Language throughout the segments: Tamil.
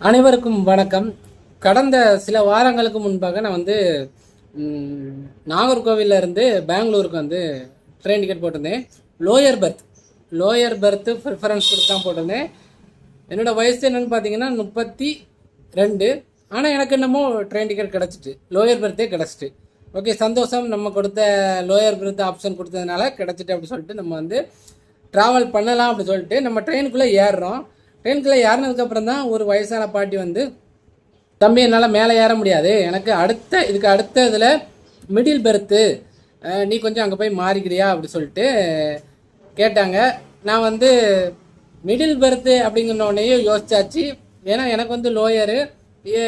அனைவருக்கும் வணக்கம். கடந்த சில வாரங்களுக்கு முன்பாக நான் நாகர்கோவிலில் இருந்து பெங்களூருக்கு ட்ரெயின் டிக்கெட் போட்டிருந்தேன். லோயர் பர்த்து ப்ரிஃபரன்ஸ் கொடுத்து தான் போட்டிருந்தேன். என்னோடய வயசு என்னென்னு பார்த்தீங்கன்னா 32. ஆனால் எனக்கு என்னமோ ட்ரெயின் டிக்கெட் கிடச்சிட்டு, லோயர் பர்த்தே கிடச்சிட்டு. ஓகே, சந்தோஷம். நம்ம கொடுத்த லோயர் பர்த் ஆப்ஷன் கொடுத்ததுனால கிடச்சிட்டு அப்படி சொல்லிட்டு நம்ம ட்ராவல் பண்ணலாம் அப்படி சொல்லிட்டு நம்ம ட்ரெயினுக்குள்ளே ஏறுறோம். ட்ரெயினுக்குள்ளே ஏறினதுக்கப்புறம் தான் ஒரு வயசான பாட்டி தம்பி என்னால் மேலே ஏற முடியாது, எனக்கு இதுக்கு அடுத்த இதில் மிடில் பெர்த்து, நீ கொஞ்சம் அங்கே போய் மாறிக்கிறியா அப்படி சொல்லிட்டு கேட்டாங்க. நான் மிடில் பெர்த்து அப்படிங்கிறோடனேயே யோசிச்சாச்சு. ஏன்னா எனக்கு லோயரு,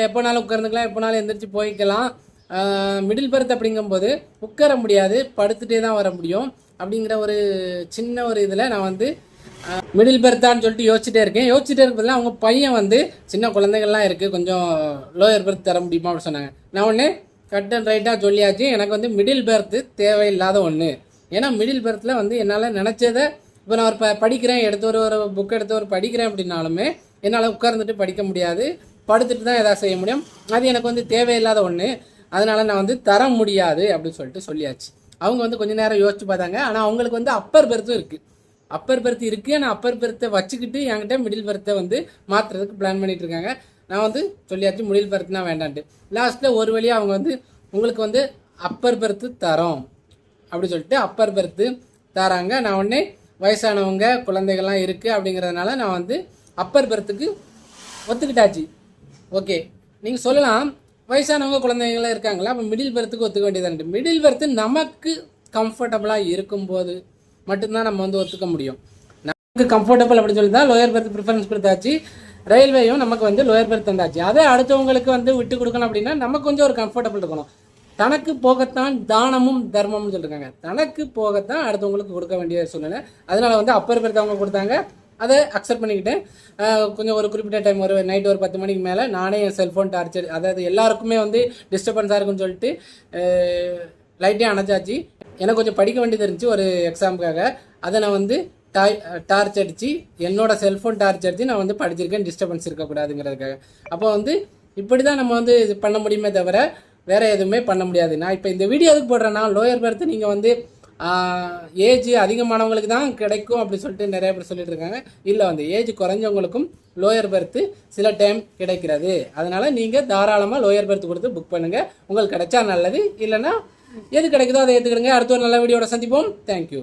எப்போனாலும் உட்கார்ந்துக்கலாம், எப்போனாலும் எந்திரிச்சு போய்க்கலாம். மிடில் பெர்த் அப்படிங்கும்போது உட்கார முடியாது, படுத்துகிட்டே தான் வர முடியும். அப்படிங்கிற ஒரு சின்ன ஒரு இதில் நான் மிடில் பெர்த்தான்னு சொல்லிட்டு யோசிச்சுட்டே இருக்கிறதுல அவங்க பையன் சின்ன குழந்தைகள்லாம் இருக்குது, கொஞ்சம் லோயர் பெர்த் தர முடியுமா அப்படின்னு சொன்னாங்க. நான் ஒன்று கட் அண்ட் ரைட்டாக சொல்லியாச்சு, எனக்கு மிடில் பெர்த்து தேவையில்லாத ஒன்று. ஏன்னா மிடில் பெர்த்தில் என்னால் நினச்சதை இப்போ நான் ஒரு படிக்கிறேன், ஒரு புக் எடுத்து படிக்கிறேன் அப்படின்னாலுமே என்னால் உட்கார்ந்துட்டு படிக்க முடியாது, படுத்துட்டு தான் எதாவது செய்ய முடியும். அது எனக்கு தேவையில்லாத ஒன்று, அதனால் நான் தர முடியாது அப்படின்னு சொல்லிட்டு சொல்லியாச்சு. அவங்க கொஞ்சம் நேரம் யோசிச்சு பார்த்தாங்க. ஆனால் அவங்களுக்கு அப்பர் பெர்த்தும் இருக்குது. அப்பர் பெர்த் இருக்குது, ஆனால் அப்பர் பெர்த்தை வச்சுக்கிட்டு என்கிட்ட மிடில் பெர்த்தை மாற்றுறதுக்கு பிளான் பண்ணிட்டு இருக்காங்க. நான் சொல்லியாச்சு மிடில் பெர்த்னா வேண்டான்ட்டு. லாஸ்ட்டில் ஒரு வழியாக அவங்க உங்களுக்கு அப்பர் பெர்த்து தரோம் அப்படி சொல்லிட்டு அப்பர் பெர்த்து தராங்க. நான் உடனே வயசானவங்க குழந்தைகள்லாம் இருக்குது அப்படிங்கிறதுனால நான் அப்பர் பெர்த்துக்கு ஒத்துக்கிட்டாச்சு. ஓகே, நீங்கள் சொல்லலாம் வயசானவங்க குழந்தைங்களாம் இருக்காங்களா, அப்போ மிடில் பெர்த்துக்கு ஒத்துக்க வேண்டியதான்ட்டு. மிடில் பெர்த்து நமக்கு கம்ஃபர்டபுளாக இருக்கும்போது மட்டும்தான் நம்ம ஒத்துக்க முடியும். நமக்கு கம்ஃபர்டபுள் அப்படின்னு சொல்லி தான் லோயர் பெர்த் ப்ரிஃபரன்ஸ் கொடுத்தாச்சு. ரயில்வேயும் நமக்கு லோயர் பெர்த் தந்தாச்சு. அதே அடுத்தவங்களுக்கு விட்டு கொடுக்கணும் அப்படின்னா நமக்கு கொஞ்சம் ஒரு கம்ஃபர்டபுள் இருக்கணும். தனக்கு போகத்தான் தானமும் தர்மம்னு சொல்லியிருக்காங்க. தனக்கு போகத்தான் அடுத்தவங்களுக்கு கொடுக்க வேண்டிய சூழ்நிலை. அதனால அப்பர் பெர்த் அவங்க கொடுத்தாங்க, அதை அக்செப்ட் பண்ணிக்கிட்டேன். கொஞ்சம் ஒரு குறிப்பிட்ட டைம், ஒரு நைட்டு ஒரு 10 மணிக்கு மேலே நானே என் செல்ஃபோன் டார்ச்சர், அதாவது எல்லாருக்குமே டிஸ்டர்பன்ஸாக இருக்குன்னு சொல்லிட்டு லைட்டே அணைச்சாச்சு. எனக்கு கொஞ்சம் படிக்க வேண்டியது இருந்துச்சு ஒரு எக்ஸாமுக்காக. அதை நான் டார்ச் அடித்து, என்னோட செல்ஃபோன் டார்ச் அடித்து நான் படிச்சிருக்கேன், டிஸ்டர்பன்ஸ் இருக்கக்கூடாதுங்கிறதுக்காக. அப்போ இப்படி தான் நம்ம இது பண்ண முடியுமே தவிர வேறு எதுவுமே பண்ண முடியாது. நான் இப்போ இந்த வீடியோ எதுக்கு போடுறேன்னா, லோயர் பெர்த்து நீங்கள் ஏஜ் அதிகமானவங்களுக்கு தான் கிடைக்கும் அப்படி சொல்லிட்டு நிறைய பேர் சொல்லிட்டு இருக்காங்க. இல்லை ஏஜ் குறைஞ்சவங்களுக்கும் லோயர் பெர்த்து சில டைம் கிடைக்கிறது. அதனால் நீங்கள் தாராளமாக லோயர் பெர்த்து கொடுத்து புக் பண்ணுங்கள். உங்களுக்கு கிடைச்சா நல்லது, இல்லைன்னா எது கிடைக்குதோ அதை ஏற்றுக்கிடுங்க. அடுத்த ஒரு நல்ல வீடியோட சந்திப்போம். தேங்க்யூ.